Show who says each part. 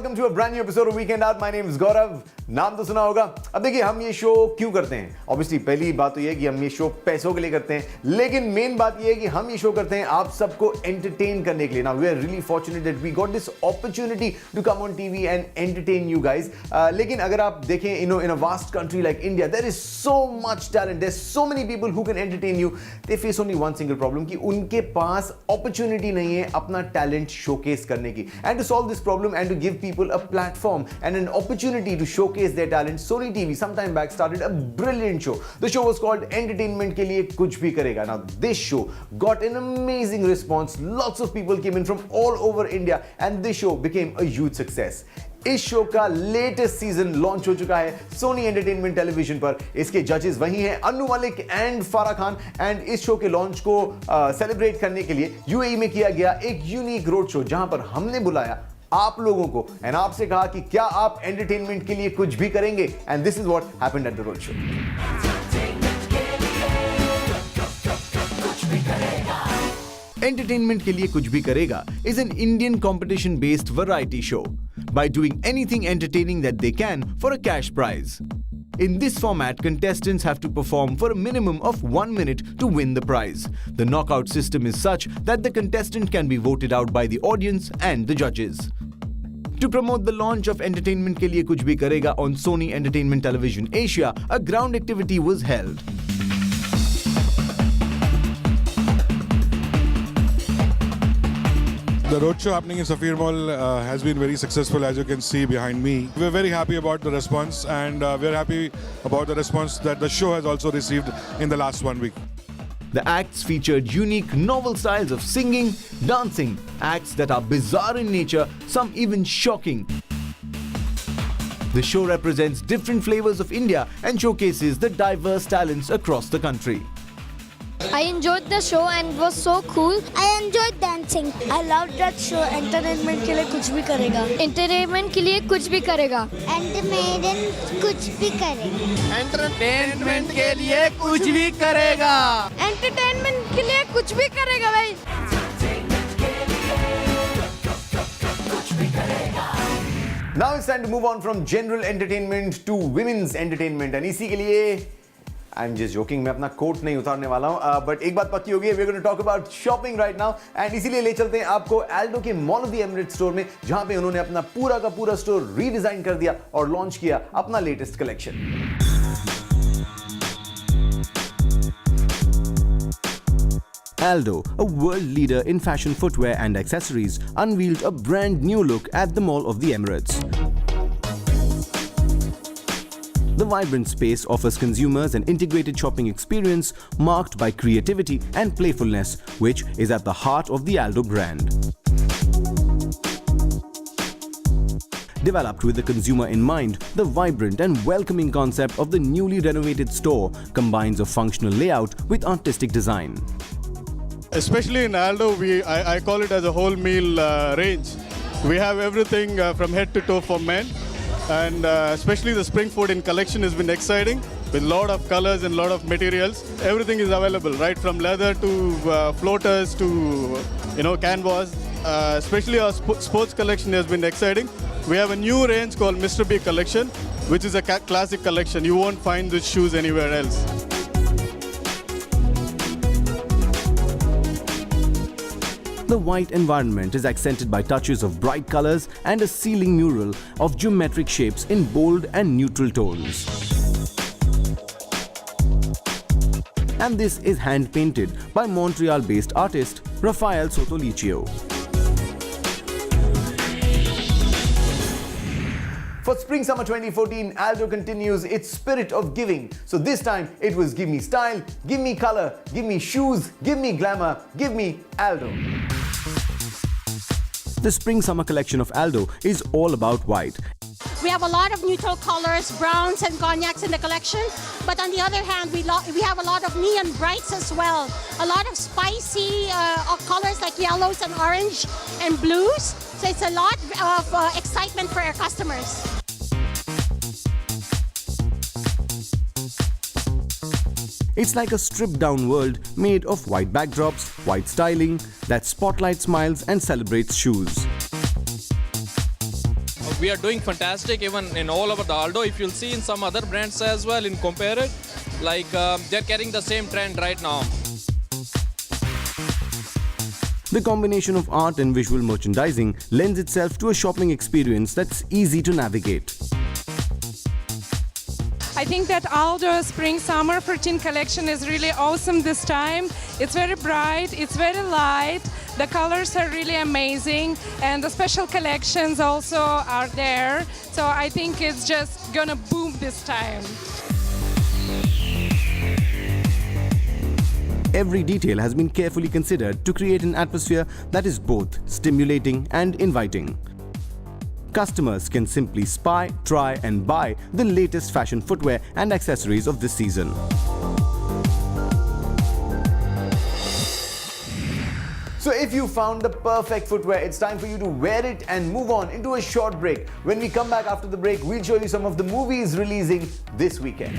Speaker 1: welcome to a brand new episode of Weekend Out. My name is Gaurav. नाम तो सुना होगा. अब देखिए हम ये शो क्यों करते हैं. ऑब्वियसली पहली बात तो ये है कि हम ये शो पैसों के लिए करते हैं, लेकिन मेन बात ये है कि हम ये शो करते हैं आप सबको एंटरटेन करने के लिए. Now we are really fortunate that we got this opportunity to come on TV and entertain you guys. लेकिन अगर आप देखें in a vast country like India, there is so much talent, there so many people who can entertain you. They face only one single problem कि उनके पास opportunity नहीं है अपना talent showcase करने की. And to solve this problem and to give people a platform and an opportunity to showcase their talent, Sony TV sometime back started a brilliant show. The show was called Entertainment के लिए कुछ भी करेगा. Now this show got an amazing response. Lots of people came in from all over India and this show became a huge success. इस show का latest season launch हो चुका है सोनी एंटरटेनमेंट टेलीविजन पर. इसके जजेस वही हैं अनु मलिक एंड फारा खान. एंड इस शो के लॉन्च को सेलिब्रेट करने के लिए यूएई में किया गया एक यूनिक रोड शो जहां पर हमने बुलाया आप लोगों को एंड आपसे कहा कि क्या आप एंटरटेनमेंट के लिए कुछ भी करेंगे. And this is what happened at the road show. Entertainment के लिए कुछ भी करेगा is an Indian competition based variety show by doing anything entertaining that they can for a cash prize. In this format, contestants have to perform for a minimum of 1 minute to win the prize. The knockout system is such that the contestant can be voted out by the audience and the judges. To promote the launch of Entertainment के लिए कुछ भी करेगा on Sony Entertainment Television Asia, a ground activity was held.
Speaker 2: The roadshow happening in Saphir Mall has been very successful, as you can see behind me. We're very happy about the response, and we're happy about the response that the show has also received in the last 1 week.
Speaker 1: The acts featured unique, novel styles of singing, dancing, acts that are bizarre in nature, some even shocking. The show represents different flavors of India and showcases the diverse talents across the country.
Speaker 3: I enjoyed the show and it was so cool.
Speaker 4: I enjoyed dancing.
Speaker 3: I loved that show. Entertainment के लिए कुछ भी करेगा. Entertainment के लिए कुछ भी करेगा.
Speaker 4: Entertainment कुछ भी करेगा.
Speaker 5: एंटरटेनमेंट के लिए कुछ भी करेगा.
Speaker 3: Entertainment के लिए कुछ भी करेगा भाई.
Speaker 1: Now it's time to move on from general entertainment to women's entertainment. And इसी के लिए आई एम जस्ट जोकिंग, मैं अपना कोट नहीं उतारने वाला हूं, बट एक बात पक्की होगी, we are going to talk about shopping right now. And इसीलिए ले चलते हैं आपको एल्डो के mall of the Emirates store में, जहां पे उन्होंने अपना पूरा का पूरा स्टोर रीडिजाइन कर दिया और लॉन्च किया अपना latest collection. Aldo, a world leader in fashion footwear and accessories, unveiled a brand new look at the Mall of the Emirates. The vibrant space offers consumers an integrated shopping experience marked by creativity and playfulness, which is at the heart of the Aldo brand. Developed with the consumer in mind, the vibrant and welcoming concept of the newly renovated store combines a functional layout with artistic design.
Speaker 6: Especially in Aldo, I call it as a whole meal range. We have everything from head to toe for men. And especially the spring food in collection has been exciting with a lot of colors and a lot of materials. Everything is available, right from leather to floaters to canvas. Especially our sports collection has been exciting. We have a new range called Mr. B collection, which is a classic collection. You won't find these shoes anywhere else.
Speaker 1: The white environment is accented by touches of bright colors and a ceiling mural of geometric shapes in bold and neutral tones. And this is hand-painted by Montreal-based artist Rafael Sotolicio. For Spring Summer 2014, Aldo continues its spirit of giving. So this time it was give me style, give me color, give me shoes, give me glamour, give me Aldo. The Spring Summer collection of Aldo is all about white.
Speaker 7: We have a lot of neutral colors, browns and cognacs in the collection. But on the other hand, we have a lot of neon brights as well. A lot of spicy colors like yellows and orange and blues. So it's a lot of excitement for our customers.
Speaker 1: It's like a stripped-down world made of white backdrops, white styling that spotlights smiles and celebrates shoes.
Speaker 8: we are doing fantastic even in all over the Aldo. If you'll see in some other brands as well, in compare it, like they're carrying the same trend right now.
Speaker 1: The combination of art and visual merchandising lends itself to a shopping experience that's easy to navigate.
Speaker 9: I think that Aldo Spring Summer 14 collection is really awesome this time. It's very bright, it's very light, the colors are really amazing, and the special collections also are there. So I think it's just gonna boom this time.
Speaker 1: Every detail has been carefully considered to create an atmosphere that is both stimulating and inviting. Customers can simply spy, try and buy the latest fashion footwear and accessories of this season. So if you found the perfect footwear, it's time for you to wear it and move on into a short break. When we come back after the break, we'll show you some of the movies releasing this weekend.